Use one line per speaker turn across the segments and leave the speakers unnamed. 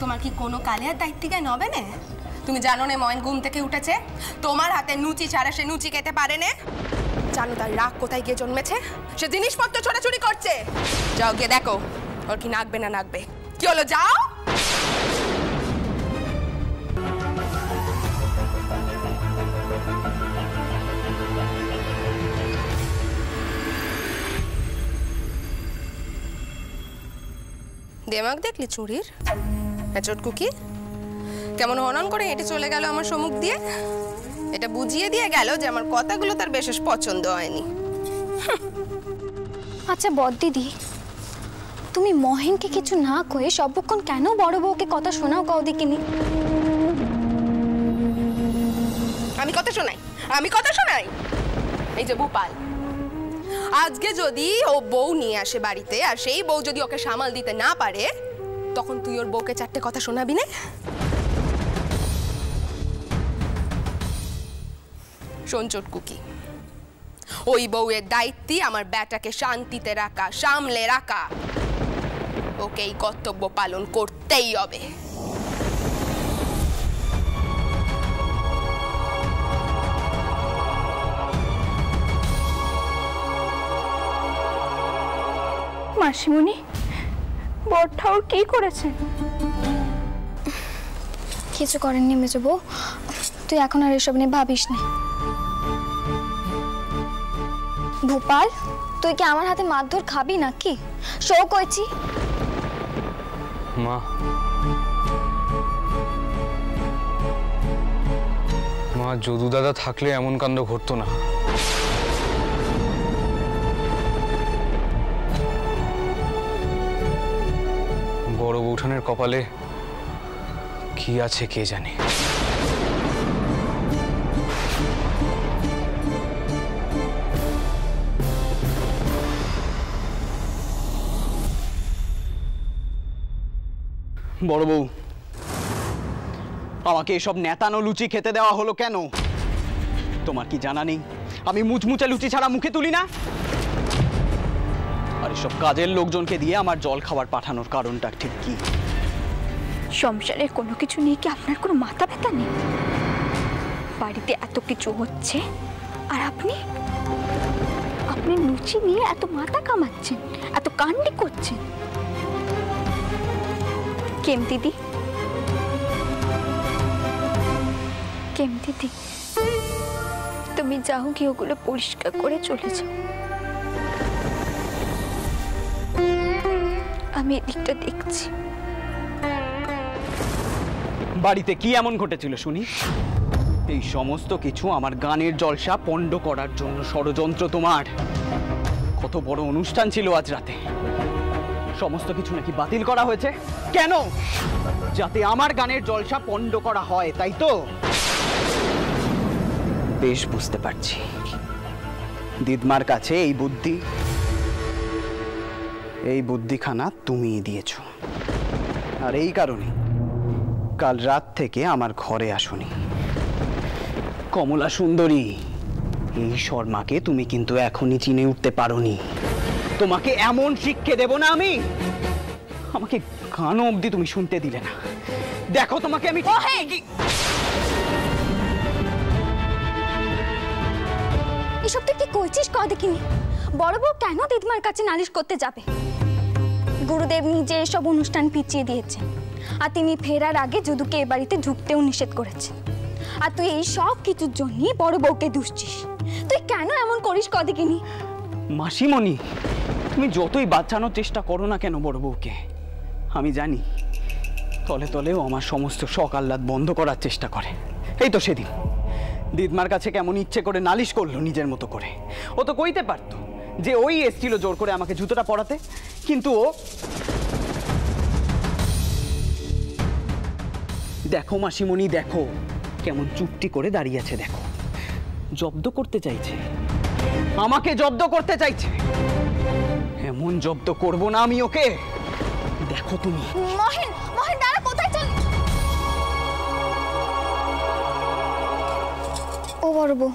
তোমার কি কোনো কালে আর দায়িত্ব জ্ঞান হবে না? তুমি জানো না ময়ন ঘুম থেকে উঠেছে, তোমার হাতে নুচি ছাড়া সে নুচি খেতে পারে না। জানো তার রাগ কোথায় গিয়ে জন্মেছে? সে জিনিসপত্র ছোটাছুটি করছে। যাও গিয়ে দেখো ওর কি নাকবে না নাকবে। কি হলো, যাও। দেমাগ দেখলি চুরির? চটকুকি কেমন হনন করে হেঁটে চলে গেল আমার সম্মুখ দিয়ে। এটা বুঝিয়ে দিয়ে গেল যে আমার কথাগুলো তার বিশেষ পছন্দ হয়নি।
আচ্ছা বড়দিদি, তুমি মহেনকে কিছু না কয়ে সবক্ষণ কেন বড় বউকে কথা শোনাও কও দেখিনি?
আমি কথা শোনাই? আমি কথা শোনাই? এই যে ভূপাল, আজকে যদি ও বউ নিয়ে আসে বাড়িতে আর সেই বউ যদি ওকে সামাল দিতে না পারে, তখন তুই ওর বউকে চারটে কথা শোনাবি না? শোন চটকুকি, ওই বউয়ের দায়িত্বই আমার ব্যাটাকে শান্তিতে রাখা, সামলে রাখা। ওকে এই কর্তব্য পালন করতেই হবে।
মাসিমণি, বড় ঠাকুর কি করেছে? কিছু করেননি মেজো বউ, তুই এখন আর এসব নিয়ে ভাবিস না। ভূপাল, তুই কি আমার হাতে মারধর খাবি নাকি? শো কইছি।
মা, মা যদু দাদা থাকলে এমন কাণ্ড ঘটতো না। বড় বৌঠানের কপালে কি আছে কে জানে।
বড় বউ, আমাকে এসব নেতানো লুচি খেতে দেওয়া হলো কেন? তোমার কি জানা নেই আমি মুচমুচে লুচি ছাড়া মুখে তুলি না? আর এসব কাজের লোকজনকে দিয়ে আমার জল খাবার পাঠানোর কারণটা ঠিক কি?
সংসারের কোনো কিছু নিয়ে কি আপনার কোনো মাথা ব্যথা নেই? বাড়িতে এত কিছু হচ্ছে আর আপনি লুচি নিয়ে এত মাথা কামাচ্ছেন, এত কান্ডি করছেন কেম দিদি? কেম দিদি, তুমি যাও গিয়ে ওগুলো পরিষ্কার করে চলে যাও, আমি এদিকটা দেখছি।
বাড়িতে কি এমন ঘটেছিল শুনি? এই সমস্ত কিছু আমার গানের জলসা পণ্ড করার জন্য ষড়যন্ত্র তোমার। কত বড় অনুষ্ঠান ছিল আজ রাতে, সমস্ত কিছু নাকি বাতিল করা হয়েছে। কেন? যাতে আমার গানের জলসা পণ্ড করা হয়, তাই তো? বেশ বুঝতে পারছি, দিদমার কাছে এই বুদ্ধিখানা তুমিই দিয়েছ। আর এই কারণে কাল রাত থেকে আমার ঘরে আসোনি। কমলা সুন্দরী, এই শর্মাকে তুমি কিন্তু এখনই চিনে উঠতে পারোনি। তোমাকে এমন শিক্ষা দেব না আমি, আমাকে গান অবধি তুমি শুনতে দিলে না। দেখো তোমাকে আমি
এসব তুই কি কইছিস কও দেখিনি? বড় বউ কেন দিদমার কাছে নালিশ করতে যাবে? গুরুদেব নিজে এসব অনুষ্ঠান পিছিয়ে দিয়েছেন, আর তিনি ফেরার আগে যদুকে এ বাড়িতে ঢুকতেও নিষেধ করেছেন। আর তুই এই সব কিছুর জন্যই বড় বউকে দুষছিস। তুই কেন এমন করিস কও দেখিনি?
মাসিমণি, তুমি যতই বাঁচানোর চেষ্টা করো না কেন বড় বউকে, আমি জানি তলে তলেও আমার সমস্ত শখ আহ্লাদ বন্ধ করার চেষ্টা করে। এই তো সেদিন দিদমার কাছে কেমন ইচ্ছে করে নালিশ করলো নিজের মতো করে। ও তো কইতে পারতো যে ওই এসছিল জোর করে আমাকে জুতোটা পরাতে, কিন্তু ও দেখো মাসিমণি, দেখো কেমন চুপটি করে দাঁড়িয়ে আছে। দেখো, জব্দ করতে চাইছে, আমাকে জব্দ করতে চাইছে। এমন জব্দ করব না আমি ওকে। দেখো তুমি।
মহেন, মহেন দাঁড়া, কোথায় চল? ও বড় বউ,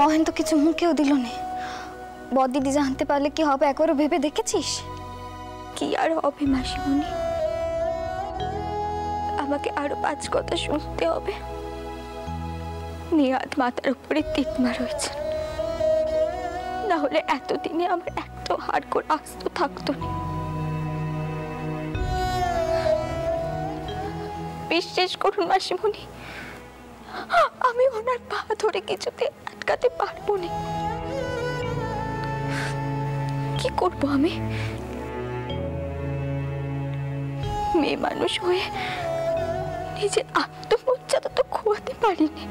মহেন তো কিছু মুখেও দিল না। বড়দিদি জানতে পারলে কি হবে একবারও ভেবে দেখেছিস?
কি আর হবে মাসিমণি, আমাকে আরো 5 কথা শুনতে হবে। নিহাত মাথার উপরে তিতমা রয়েছে, না হলে এতদিনে আমার এত হাড় করে আস্ত থাকতো না। বিশ্বাস করুন মাসিমণি, আমি ওনার পা ধরে কিছুতে আটকাতে পারবো না। কি করবো আমি? মেয়ে মানুষ হয়ে নিজের আত্মমর্যাদা তো খোয়াতে পারিনি।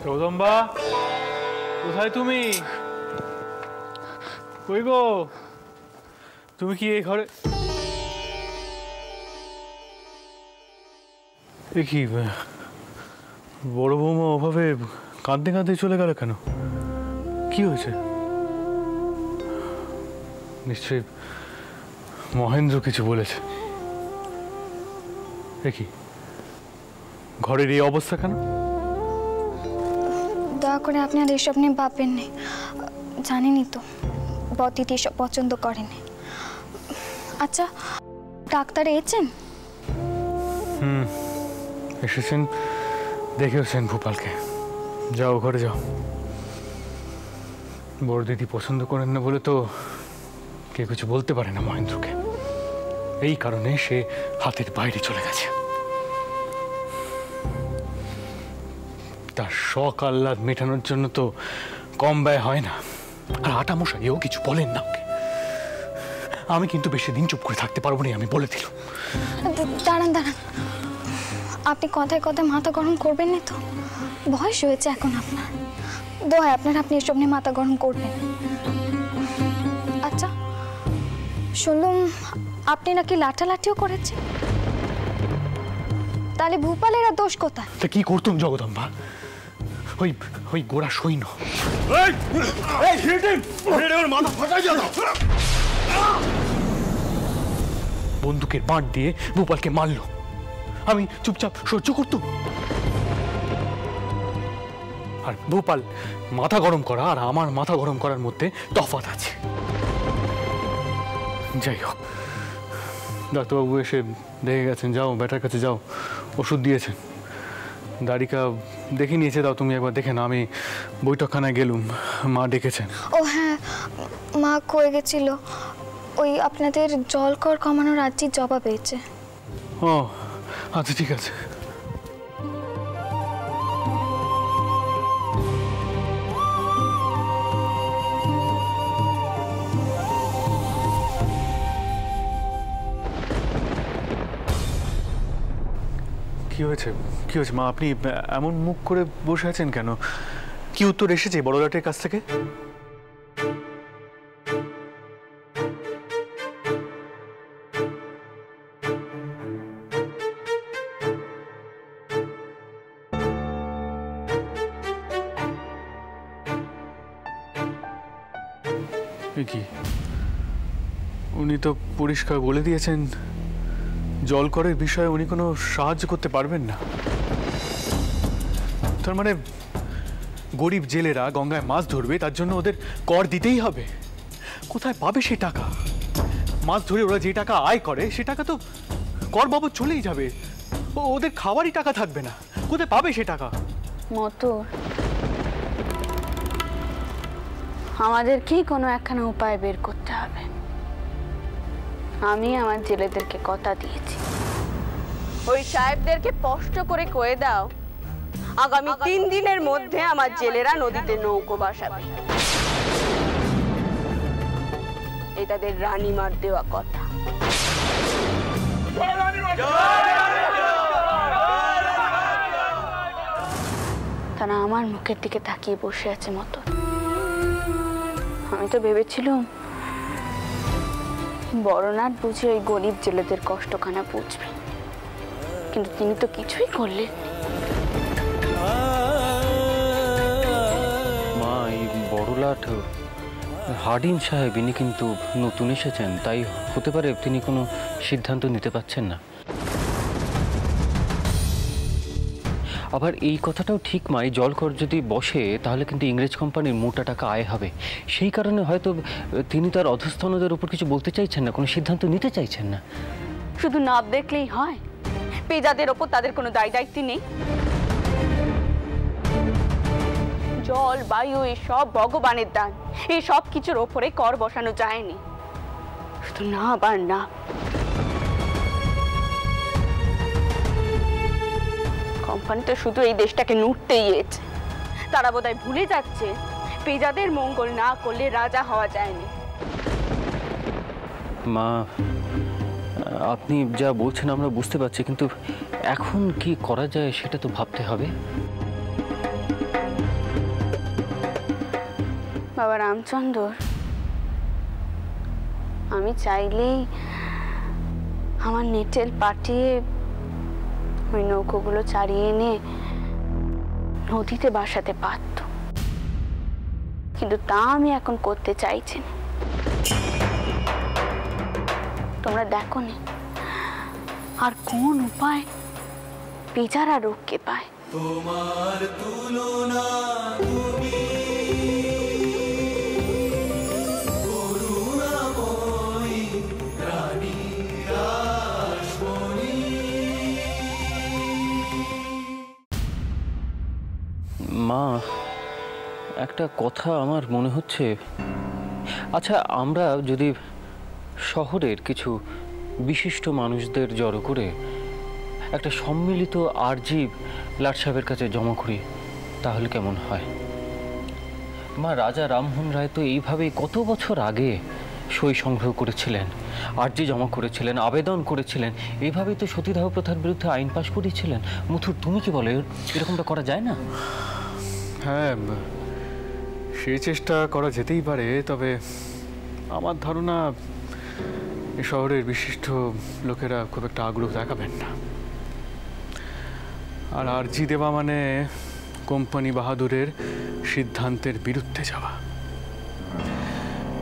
জগদম্বা, কোথায় তুমি? কই গো, তুমি কি এই ঘরে? কি বড় বৌমা ওভাবে কাঁদতে কাঁদতে চলে গেল কেন? কি হয়েছে? নিশ্চয়ই মহেন্দ্র কিছু বলেছে। দেখি ঘরের এই অবস্থা কেন?
দয়া করে আপনি আর এসব নিয়ে ভাববেন না। জানেনই তো বদিদি এসব পছন্দ করেনি। আচ্ছা, ডাক্তার এসেছেন?
এসেছেন, দেখেওছেন ভূপালকে। যাও ঘরে যাও। বড় দিদি পছন্দ করেন না বলে তো কেউ কিছু বলতে পারে না মহেন্দ্রকে। এই কারণে সে হাতের বাইরে চলে গেছে। তার শখ আহ্লাদ মেটানোর জন্য তো কম ব্যয় হয় না। আর আটা মশাইও কিছু বলেন না ওকে। আমি কিন্তু বেশি দিন চুপ করে থাকতে পারবো না, আমি বলে দিলাম।
দাঁড়ান দাঁড়ান, আপনি কথায় কথায় মাথা গরম করবেন না তো? বয়স হয়েছে এখন আপনার। দোহাই আপনার, আপনি এসব নিয়ে মাথা গরম করবেন। আচ্ছা, শুনলাম আপনি নাকি লাঠালাঠিও করেছেন। তাহলে ভূপালের আর দোষ কোথায়?
তা কি করতুম জগদম্বা? ওই গোড়া সৈন্য বন্দুকের বাঁট দিয়ে ভূপালকে মারলো। আমি চুপচাপ সহ্য করতুম? আর ভূপাল মাথা গরম করা আর আমার মাথা গরম করার মধ্যে তফাৎ আছে। যাই হোক, ডাক্তারবাবু এসে দেখে গেছেন। যাও ব্যাটার কাছে যাও, ওষুধ দিয়েছেন। দাড়িকা দেখে নিয়েছে, দাও তুমি একবার দেখে না। আমি বৈঠকখানায় গেলুম, মা ডেকেছেন।
ও হ্যাঁ, মা কয়ে গেছিল ওই আপনাদের জল কর কমানোর আর্জির জবাব পেয়েছে।
ও আচ্ছা, ঠিক আছে। কি হয়েছে, কি হয়েছে মা? আপনি এমন মুখ করে বসে আছেন কেন? কি উত্তর এসেছে বড়লাটের কাছ থেকে? কি উনি তো পরিষ্কার বলে দিয়েছেন জল করের বিষয়ে উনি কোনো সাহায্য করতে পারবেন না। তার মানে গরিব জেলেরা গঙ্গায় মাছ ধরবে, তার জন্য ওদের কর দিতেই হবে। কোথায় পাবে সে টাকা? মাছ ধরে ওরা যে টাকা আয় করে সে টাকা তো কর বাবদ চলেই যাবে। ওদের খাওয়ারই টাকা থাকবে না। কোথায় পাবে সে টাকা?
মতো আমাদেরকেই কোনো একখানা উপায় বের করতে হবে। আমি আমার জেলেদেরকে কথা দিয়েছি, ওই সাহেবদেরকে স্পষ্ট করে কয়ে দাও আগামী 3 দিনের মধ্যে আমার জেলেরা নদীতে নৌকো ভাসাবে। এটা তাদের রানীমার দেওয়া কথা। তারা আমার মুখের দিকে তাকিয়ে বসে আছে মতো। আমি তো ভেবেছিলাম বড়নাথ বুঝে ওই গরিব জেলেদের কষ্টখানা বুঝবে, কিন্তু তিনি তো কিছুই করলেন।
মা, এই বড়লাট হার্ডিন সাহেব ইনি কিন্তু নতুন এসেছেন, তাই হতে পারে তিনি কোনো সিদ্ধান্ত নিতে পারছেন না। আবার এই কথাটাও ঠিক মা, এই জলকর যদি বসে তাহলে কিন্তু ইংরেজ কোম্পানির মোটা টাকা আয় হবে। সেই কারণে হয়তো তিনি তার অধস্তনদের উপর কিছু বলতে চাইছেন না, কোনো সিদ্ধান্ত নিতে চাইছেন না।
শুধু নাপ দেখলেই হয়? পেজাদের ওপর তাদের কোনো দায়িত্ব নেই? জল, বায়ু এসব ভগবানের দান, এই সব কিছুর ওপরে কর বসানো যায়নি। শুধু না আবার না। কোম্পানি তো শুধু এই দেশটাকে লুটতেই এসেছে। তারা বোধহয় ভুলে যাচ্ছে পেজাদের মঙ্গল না করলে রাজা হওয়া যায়নি।
মা, আপনি যা বলছেন আমরা বুঝতে পারছি, কিন্তু এখন কি করা যায় সেটা তো ভাবতে হবে।
বাবা রামচন্দ্র, আমি চাইলেই আমার নেটেল পাঠিয়ে ওই নৌকোগুলো চারিয়ে এনে নদীতে বাসাতে পারত, কিন্তু তা আমি এখন করতে চাইছি না। তোমরা দেখো নি আর কোন উপায় পেজারা রোগকে পায়। তোমার তুলনা তুমি
মা, একটা কথা আমার মনে হচ্ছে, আচ্ছা আমরা যদি শহরের কিছু বিশিষ্ট মানুষদের জড়ো করে একটা সম্মিলিত আর্জি লাট সাহেবের কাছে জমা করি, তাহলে কেমন হয়? মা, রাজা রামমোহন রায় তো এইভাবেই কত বছর আগে সই সংগ্রহ করেছিলেন, আর্জি জমা করেছিলেন, আবেদন করেছিলেন, এইভাবেই তো সতীদাহ প্রথার বিরুদ্ধে আইন পাশ করেছিলেন। মথুর, তুমি কি বলে, এরকমটা করা যায় না?
হ্যাঁ, সেই চেষ্টা করা যেতেই পারে, তবে আমার ধারণা এই শহরের বিশিষ্ট লোকেরা খুব একটা আগ্রহ দেখাবেন না। আর আর্জি দেওয়া মানে কোম্পানি বাহাদুরের সিদ্ধান্তের বিরুদ্ধে যাওয়া।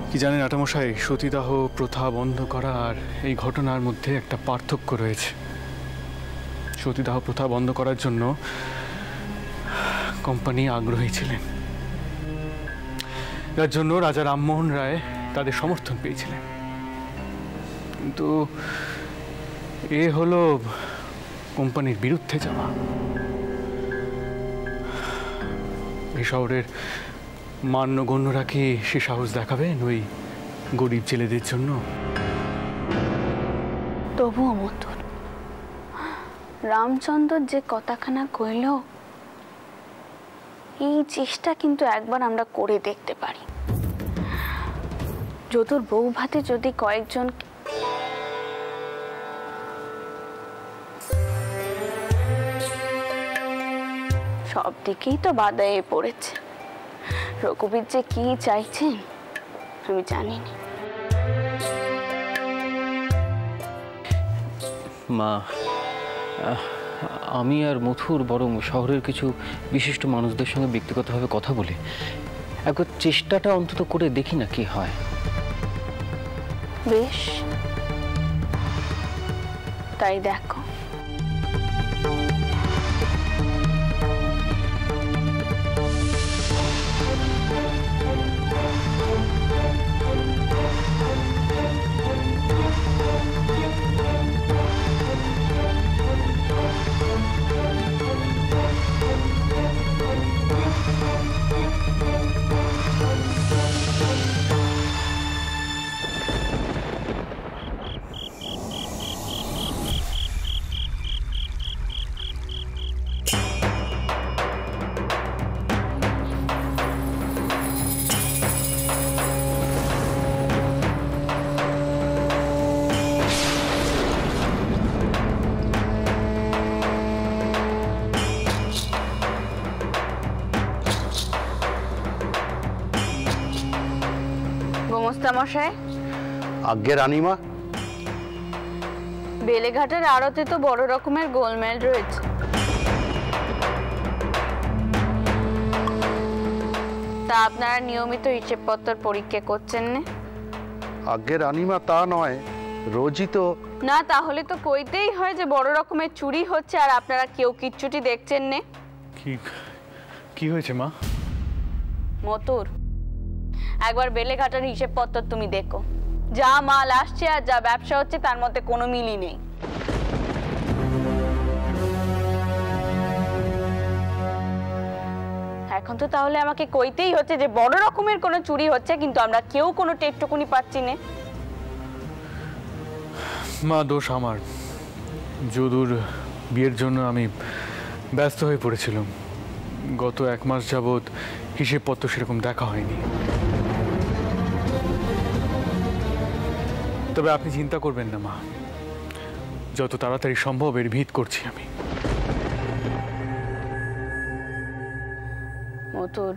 কি জানেন আটামশাই, সতীদাহ প্রথা বন্ধ করা আর এই ঘটনার মধ্যে একটা পার্থক্য রয়েছে। সতীদাহ প্রথা বন্ধ করার জন্য কোম্পানি আগ্রহী ছিলেন, যার জন্য রাজা রামমোহন রায় তাদের সমর্থন পেয়েছিলেন। কিন্তু এ হলো কোম্পানির বিরুদ্ধে যাওয়া। এই শহরের মান্যগণ্যরা কি সে সাহস দেখাবেন ওই গরিব জেলেদের জন্য?
তবুও মতন রামচন্দ্র যে কথাখানা কইল, এই চেষ্টা কিন্তু একবার আমরা করে দেখতে পারি। যদুর বউ ভাতে যদি কয়েকজন সব দিকেই তো বাধায় পড়েছে। রঘুবীর যে কি চাইছেন আমি জানি না।
মা, আমি আর মথুর বরং শহরের কিছু বিশিষ্ট মানুষদের সঙ্গে ব্যক্তিগতভাবে কথা বলে একবার চেষ্টাটা অন্তত করে দেখি না কি হয়।
বেশ, তাই দেখো। গোমস্তামশাই,
আজ্ঞে রানীমা।
বেলেঘাটের আড়তে তো বড় রকমের গোলমেল রয়েছে। তা আপনারা নিয়মিত হিসেবপত্র পরীক্ষা করছেন না?
আজ্ঞে রানীমা, তা নয়, রোজই তো।
না তাহলে তো কইতেই হয় যে বড় রকমের চুরি হচ্ছে আর আপনারা কেউ কিচ্ছুটি দেখছেন না।
কি কি হয়েছে মা?
মতুর, একবার বেলেঘাটার হিসেবপত্র তুমি দেখো। যা মাল আসছে আর যা ব্যবসা হচ্ছে তার মধ্যে কোনো মিলই নেই। এখন তো তাহলে আমাকে কইতেই হচ্ছে যে বড় রকমের কোনো চুরি হচ্ছে, কিন্তু আমরা কেউ কোনো টেকটুকুনি পাচ্ছি না।
মা, দোষ আমার। যদুর বিয়ের জন্য আমি ব্যস্ত হয়ে পড়েছিলাম। গত 1 মাস যাবৎ হিসেবপত্র সেরকম দেখা হয়নি। তবে আপনি চিন্তা করবেন না মা, যত তাড়াতাড়ি সম্ভব এর ভিত করছি আমি।
মতুর,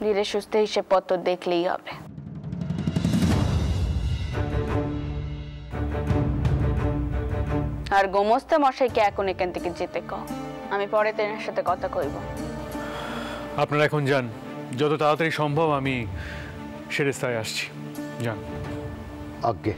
ধীরে সুস্থে হিসেবপত্র দেখলেই হবে। আর গোমস্তা মশাইকে এখন এখান থেকে যেতে কও, আমি পরে তেনার সাথে কথা কইব।
আপনারা এখন যান, যত তাড়াতাড়ি সম্ভব আমি সেরেস্তায় আসছি। যান।
আজ্ঞে।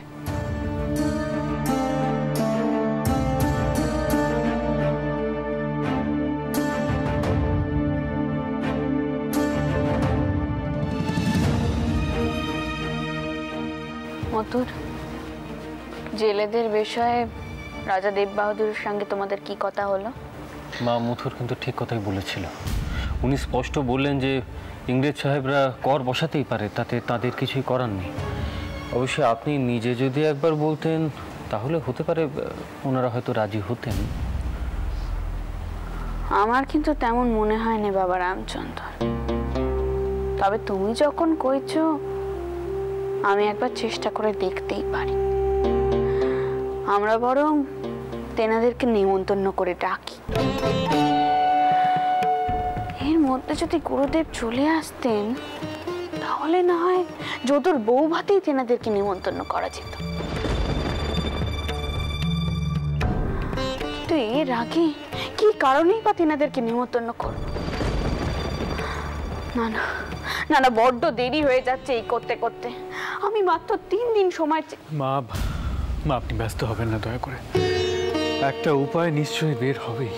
মতুর, জেলেদের বিষয়ে রাজা দেব বাহাদুরের সঙ্গে তোমাদের কি কথা হলো?
মা, মথুর কিন্তু ঠিক কথাই বলেছিল। উনি স্পষ্ট বললেন যে ইংরেজ সাহেবরা কর বসাতেই পারে, তাতে তাদের কিছুই করার নেই। অবশ্যই আপনি নিজে যদি একবার বলতেন তাহলে হতে পারে ওনারা হয়তো রাজি হতেন।
আমার কিন্তু তেমন মনে হয় না বাবা রামচন্দ্র। তবে তুমি যখন কইছো আমি একবার চেষ্টা করে দেখতেই পারি। আমরা বরং তেনাদেরকে নিমন্ত্রণ করে ডাকি। এর মধ্যে যদি গুরুদেব চলে আসতেন তাহলে না হয় যদুর বউ ভাতেই তেনাদেরকে নিমন্ত্রণ করা যেত। কিন্তু এর আগে কি কারণেই বা তেনাদেরকে নিমন্ত্রণ করব? না না না না, বড্ড দেরি হয়ে যাচ্ছে এই করতে করতে। আমি মাত্র 3 দিন সময়।
মা, আপনি ব্যস্ত হবেন না দয়া করে। একটা উপায় নিশ্চয়ই বের হবেই।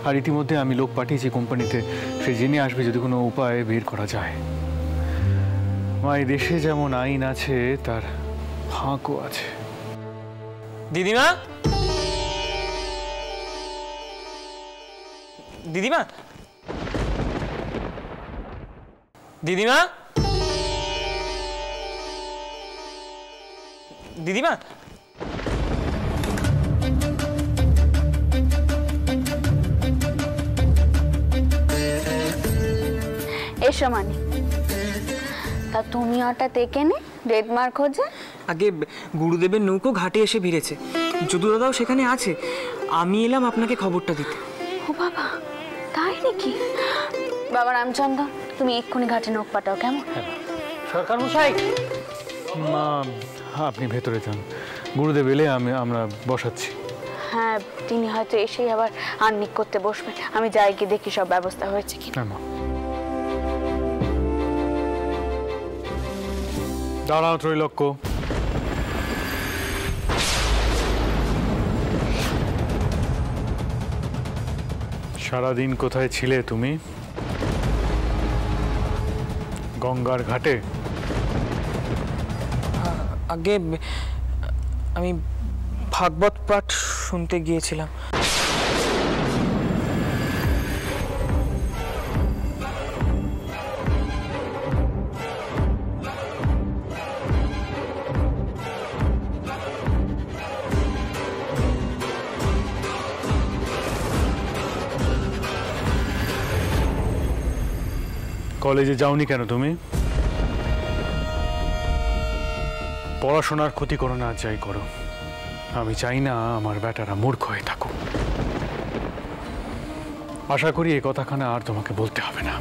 আর ইতিমধ্যে আমি লোক পাঠিয়েছি কোম্পানিতে, সে জেনে আসবে যদি কোনো উপায় বের করা যায়। মা, এই দেশে যেমন আইন আছে তার ফাঁকও আছে।
দিদিমা, দিদিমা, দিদিমা, দিদিমা,
এসো মানি। তা তুমি হঠাৎ এখানে ডেডমার খোঁজে?
আগে গুরুদেবের নৌকো ঘাটে এসে ভিড়েছে, যদু দাদাও সেখানে আছে। আমি এলাম আপনাকে খবরটা দিতে।
ও বাবা, তাই নাকি? বাবা রামচন্দ্র, তুমি এক্ষুনি ঘাটে নৌক পাঠাও, কেমন?
সরকার মশাই।
মা, আপনি ভেতরে যান, গুরুদেব এলে আমরা বসাচ্ছি।
হ্যাঁ, তিনি হয়তো এসেই আবার আহ্নিক করতে বসবেন। আমি যাই গিয়ে দেখি সব ব্যবস্থা হয়েছে কি।
দাঁড়াও ত্রৈলোক্য। সারাদিন কোথায় ছিলে তুমি? গঙ্গার ঘাটে?
আগে আমি ভাগবত পাঠ শুনতে গিয়েছিলাম।
কলেজে যাওনি কেন তুমি? পড়াশোনার ক্ষতি করো না, যাই করো। আমি চাই না আমার বেটারা মূর্খ হয়ে থাকুক। আশা করি এই কথাখানা আর তোমাকে বলতে হবে না।